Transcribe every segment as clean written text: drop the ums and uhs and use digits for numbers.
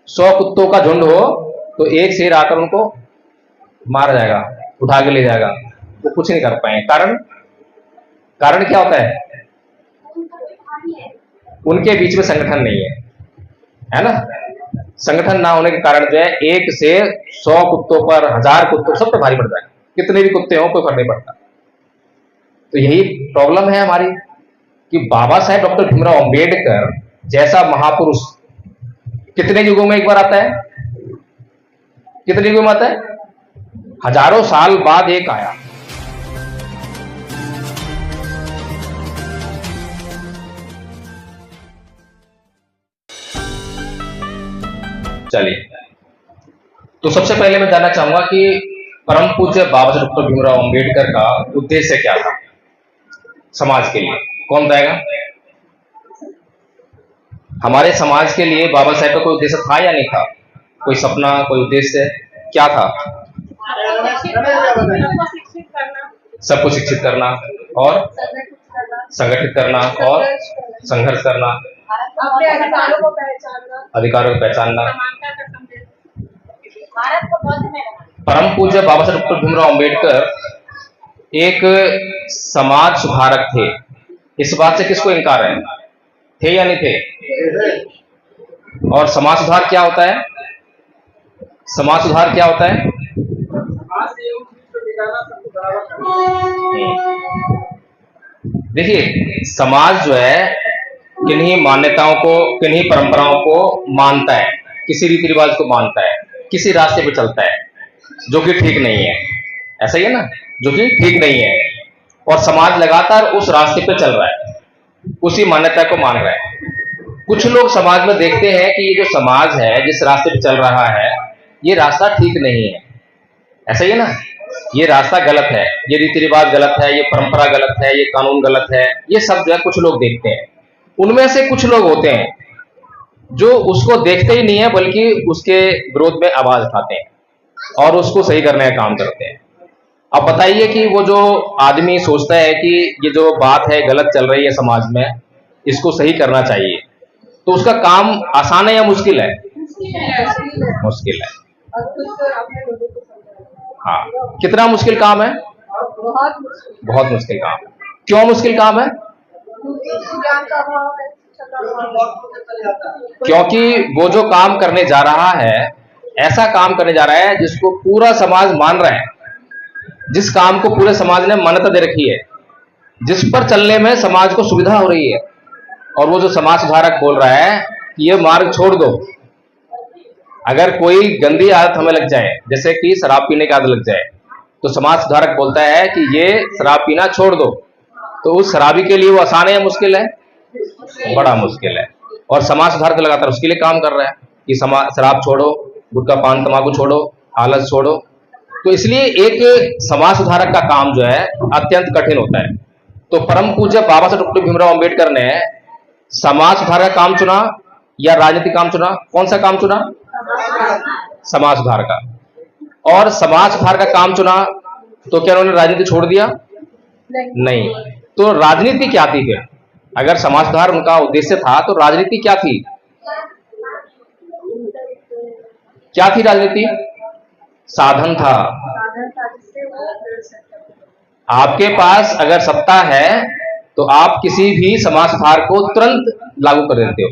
100 कुत्तों का झुंड हो तो एक शेर आकर उनको मार जाएगा, उठा के ले जाएगा, वो कुछ नहीं कर पाए। कारण कारण क्या होता है? उनके बीच में संगठन नहीं है ना। संगठन ना होने के कारण जो है एक शेर 100 कुत्तों पर, 1000 कुत्तों सब पे भारी पड़ जाएगा। कितने भी कुत्ते हो कोई फर्क नहीं पड़ता। तो यही प्रॉब्लम है हमारी कि बाबा साहेब डॉक्टर भीमराव अंबेडकर जैसा महापुरुष कितने युगों में एक बार आता है? कितने युगों में आता है? हजारों साल बाद एक आया। चलिए, तो सबसे पहले मैं जानना चाहूंगा कि परम पूज्य बाबा साहेब डॉक्टर भीमराव अंबेडकर का उद्देश्य क्या था समाज के लिए? कौन बताएगा? हमारे समाज के लिए बाबा साहेब का कोई उद्देश्य था या नहीं था? कोई सपना, कोई उद्देश्य क्या था? सबको शिक्षित करना और संगठित करना और संघर्ष करना, अधिकारों को पहचानना। परम पूज्य बाबा साहेब डॉक्टर भीमराव अंबेडकर एक समाज सुधारक थे। इस बात से किसको इनकार है? थे या नहीं थे? और समाज सुधार क्या होता है? समाज सुधार क्या होता है? देखिए, समाज जो है किन्हीं मान्यताओं को, किन्हीं परंपराओं को मानता है, किसी रीति रिवाज को मानता है, किसी रास्ते पे चलता है जो कि ठीक नहीं है। ऐसा ही है ना, जो कि ठीक नहीं है, और समाज लगातार उस रास्ते पे चल रहा है, उसी मान्यता को मान रहा है। कुछ लोग समाज में देखते हैं कि ये जो समाज है, जिस रास्ते पे चल रहा है, ये रास्ता ठीक नहीं है। ऐसा ही है ना, ये रास्ता गलत है, ये रीति रिवाज गलत है, ये परंपरा गलत है, ये कानून गलत है, ये सब जो है कुछ लोग देखते हैं। उनमें से कुछ लोग होते हैं जो उसको देखते ही नहीं है, बल्कि उसके विरोध में आवाज उठाते हैं और उसको सही करने का काम करते हैं। अब बताइए कि वो जो आदमी सोचता है कि ये जो बात है गलत चल रही है समाज में, इसको सही करना चाहिए, तो उसका काम आसान है या मुश्किल है? मुश्किल है। हाँ, कितना मुश्किल काम है? बहुत मुश्किल काम है। क्यों मुश्किल काम है? क्योंकि वो जो काम करने जा रहा है, ऐसा काम करने जा रहा है जिसको पूरा समाज मान रहा है, जिस काम को पूरे समाज ने मान्यता दे रखी है, जिस पर चलने में समाज को सुविधा हो रही है। और वो जो समाज सुधारक बोल रहा है कि ये मार्ग छोड़ दो। अगर कोई गंदी आदत हमें लग जाए, जैसे कि शराब पीने की आदत लग जाए, तो समाज सुधारक बोलता है कि ये शराब पीना छोड़ दो। तो उस शराबी के लिए वो आसान है या मुश्किल है? बड़ा मुश्किल है। और समाज सुधारक लगातार उसके लिए काम कर रहा है कि शराब छोड़ो, गुटखा पान तंबाकू छोड़ो, आलस छोड़ो। तो इसलिए एक समाज सुधारक का काम जो है अत्यंत कठिन होता है। तो परम पूज्य बाबा साहेब डॉक्टर भीमराव अंबेडकर ने समाज सुधार का काम चुना या राजनीतिक काम चुना? कौन सा काम चुना? समाज सुधार का। और समाज सुधार का काम चुना तो क्या उन्होंने राजनीति छोड़ दिया? नहीं। तो राजनीति क्या थी फिर? अगर समाज सुधार उनका उद्देश्य था तो राजनीति क्या थी? क्या थी राजनीति? साधन था। आपके पास अगर सत्ता है तो आप किसी भी समाज सुधार को तुरंत लागू कर देते हो।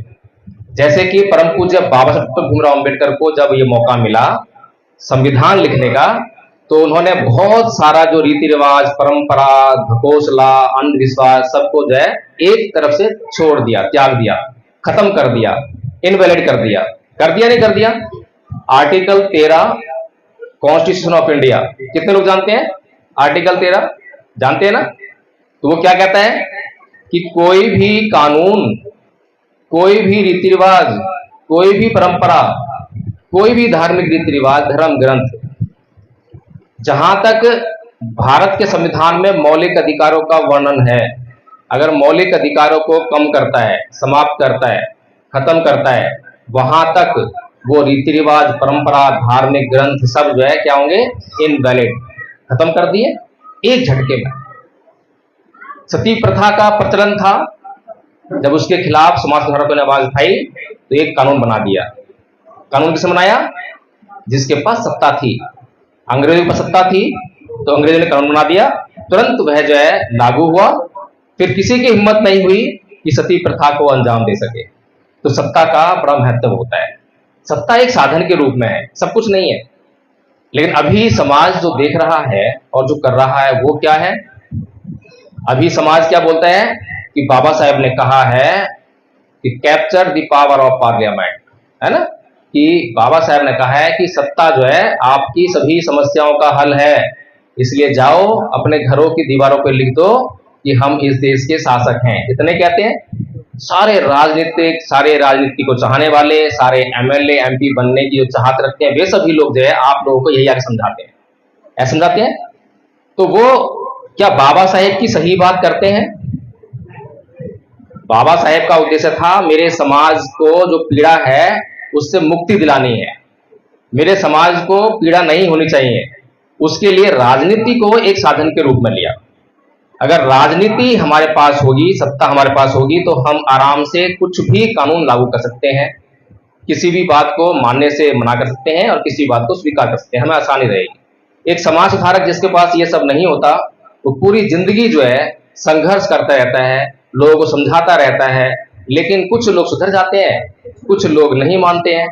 जैसे कि परम पूज्य बाबा साहेब डॉक्टर भीमराव अंबेडकर को जब ये मौका मिला संविधान लिखने का, तो उन्होंने बहुत सारा जो रीति रिवाज, परंपरा, ढकोसला, अंधविश्वास सबको जो है एक तरफ से छोड़ दिया, त्याग दिया, खत्म कर दिया, इनवैलिड कर दिया। कर दिया नहीं कर दिया? आर्टिकल 13 कॉन्स्टिट्यूशन ऑफ इंडिया, कितने लोग जानते हैं? आर्टिकल 13 जानते हैं ना? तो वो क्या कहता है कि कोई भी कानून, कोई भी रीति रिवाज, कोई भी परंपरा, कोई भी धार्मिक रीति रिवाज, धर्म ग्रंथ, जहां तक भारत के संविधान में मौलिक अधिकारों का वर्णन है, अगर मौलिक अधिकारों को कम करता है, समाप्त करता है, खत्म करता है, वहां तक वो रीति रिवाज, परंपरा, धार्मिक ग्रंथ सब जो है क्या होंगे? इनवैलिड, खत्म कर दिए एक झटके में। सती प्रथा का प्रचलन था, जब उसके खिलाफ समाज सुधारकों ने आवाज उठाई तो एक कानून बना दिया कानून किसने बनाया? जिसके पास सत्ता थी। अंग्रेजों के पास सत्ता थी तो अंग्रेजों ने कानून बना दिया, तुरंत वह जो है लागू हुआ। फिर किसी की हिम्मत नहीं हुई कि सती प्रथा को अंजाम दे सके। तो सत्ता का बड़ा महत्व होता है। सत्ता एक साधन के रूप में है, सब कुछ नहीं है। लेकिन अभी समाज जो देख रहा है और जो कर रहा है वो क्या है? अभी समाज क्या बोलता है कि बाबा साहेब ने कहा है कि capture the power of parliament, है ना, कि बाबा साहब ने कहा है कि सत्ता जो है आपकी सभी समस्याओं का हल है, इसलिए जाओ अपने घरों की दीवारों पर लिख दो कि हम इस देश के शासक हैं। इतने कहते हैं। सारे राजनीति को चाहने वाले, सारे एमएलए एमपी बनने की जो चाहत रखते हैं, वे सभी लोग जो है आप लोगों को यही आगे समझाते हैं, ऐसे समझाते हैं। तो वो क्या बाबा साहेब की सही बात करते हैं? बाबा साहेब का उद्देश्य था मेरे समाज को जो पीड़ा है उससे मुक्ति दिलानी है, मेरे समाज को पीड़ा नहीं होनी चाहिए। उसके लिए राजनीति को एक साधन के रूप में लिया। अगर राजनीति हमारे पास होगी, सत्ता हमारे पास होगी, तो हम आराम से कुछ भी कानून लागू कर सकते हैं, किसी भी बात को मानने से मना कर सकते हैं और किसी बात को स्वीकार कर सकते हैं, हमें आसानी रहेगी। एक समाज सुधारक जिसके पास ये सब नहीं होता, वो पूरी जिंदगी जो है संघर्ष करता रहता है, लोगों को समझाता रहता है, लेकिन कुछ लोग सुधर जाते हैं, कुछ लोग नहीं मानते हैं,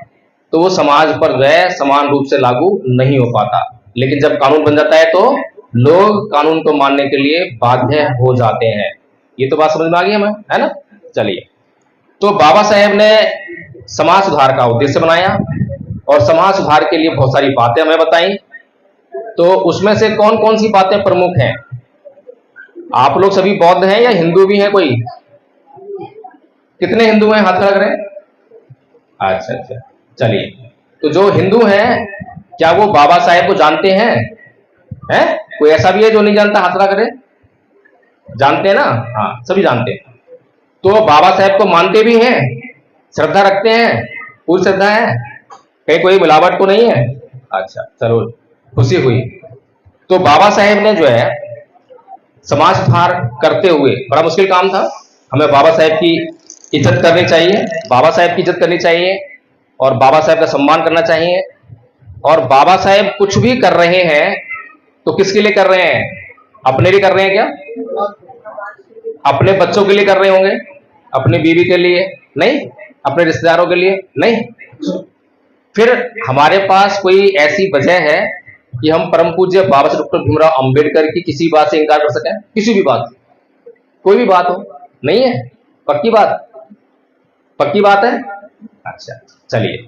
तो वो समाज पर जो है समान रूप से लागू नहीं हो पाता। लेकिन जब कानून बन जाता है तो लोग कानून को मानने के लिए बाध्य हो जाते हैं। ये तो बात समझ में आ गई हमें, है ना? चलिए, तो बाबा साहेब ने समाज सुधार का उद्देश्य बनाया और समाज सुधार के लिए बहुत सारी बातें हमें बताई। तो उसमें से कौन कौन सी बातें प्रमुख हैं? आप लोग सभी बौद्ध हैं या हिंदू भी हैं? कोई कितने हिंदू हैं? हाथ खड़ा करें। अच्छा अच्छा, चलिए। तो जो हिंदू हैं, क्या वो बाबा साहेब को जानते हैं? हैं? कोई ऐसा भी है जो नहीं जानता? हाथ खड़ा करे। जानते हैं ना? हाँ, सभी जानते हैं। तो बाबा साहेब को मानते भी हैं, श्रद्धा रखते हैं, पूरी श्रद्धा है, कहीं कोई मिलावट तो नहीं है? अच्छा, चलो, खुशी हुई। तो बाबा साहेब ने जो है समाज सुधार करते हुए, बड़ा मुश्किल काम था, हमें बाबा साहेब की इज्जत करनी चाहिए, बाबा साहेब की इज्जत करनी चाहिए और बाबा साहेब का सम्मान करना चाहिए। और बाबा साहेब कुछ भी कर रहे हैं तो किसके लिए कर रहे हैं? अपने लिए कर रहे हैं क्या? अपने बच्चों के लिए कर रहे होंगे, अपनी बीवी के लिए नहीं, अपने रिश्तेदारों के लिए नहीं। फिर हमारे पास कोई ऐसी वजह है कि हम परम पूज्य बाबा साहब डॉक्टर भीमराव अंबेडकर की किसी बात से इनकार कर सकें? किसी भी बात, कोई भी बात हो, नहीं है? पक्की बात, पक्की बात है। अच्छा, चलिए।